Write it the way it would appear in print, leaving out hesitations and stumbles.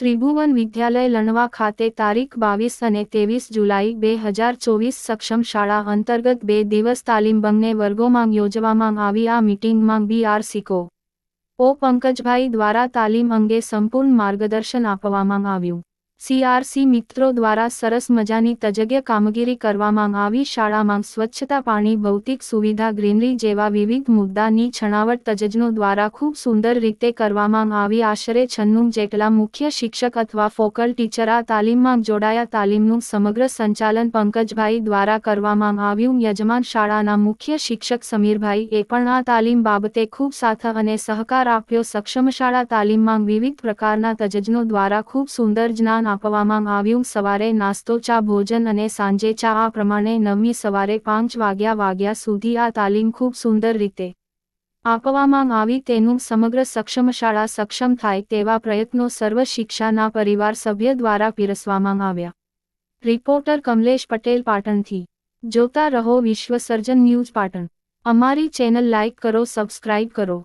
ત્રિભુવન વિદ્યાલય લણવા ખાતે તારીખ 22 અને 23 જુલાઈ 2024 સક્ષમ શાળા અંતર્ગત 2 દિવસ તાલીમ બંને વર્ગોમાં યોજવામાં આવી। આ મીટિંગમાં BRC ઓ પંકજભાઈ દ્વારા તાલીમ અંગે સંપૂર્ણ માર્ગદર્શન આપવામાં આવ્યું। CRC મિત્રો દ્વારા સરસ મજાની તજજ્ઞ કામગીરી કરવામાં આવી। શાળામાં સ્વચ્છતા, પાણી, ભૌતિક સુવિધા, ગ્રીનરી જેવા વિવિધ મુદ્દાની છણાવટ તજજ્ઞો દ્વારા ખૂબ સુંદર રીતે કરવામાં આવી। આશરે 96 જેટલા મુખ્ય શિક્ષક અથવા ફોકલ ટીચર આ તાલીમમાં જોડાયા। તાલીમનું સમગ્ર સંચાલન પંકજભાઈ દ્વારા કરવામાં આવ્યું। યજમાન શાળાના મુખ્ય શિક્ષક સમીરભાઈએ પણ આ તાલીમ બાબતે ખૂબ સાથ અને સહકાર આપ્યો। સક્ષમ શાળા તાલીમમાં વિવિધ પ્રકારના તજજ્ઞો દ્વારા ખૂબ સુંદર જ્ઞાન આપવામાં આવ્યું। સવારે નાસ્તો, ચા, ભોજન અને સાંજે ચા, આ પ્રમાણે 9મી સવારે 5 વાગ્યા સુધી આ તાલીમ ખૂબ સુંદર રીતે આપવામાં આવી। તેનું સમગ્ર સક્ષમ શાળા સક્ષમ થાય તેવા પ્રયત્નો સર્વ શિક્ષાના પરિવાર સભ્ય દ્વારા પીરસવામાં આવ્યા। રિપોર્ટર કમલેશ પટેલ, પાટણથી। જોતા રહો વિશ્વ સર્જન ન્યૂઝ પાટણ। અમારી ચેનલ લાઇક કરો, સબસ્ક્રાઇબ કરો।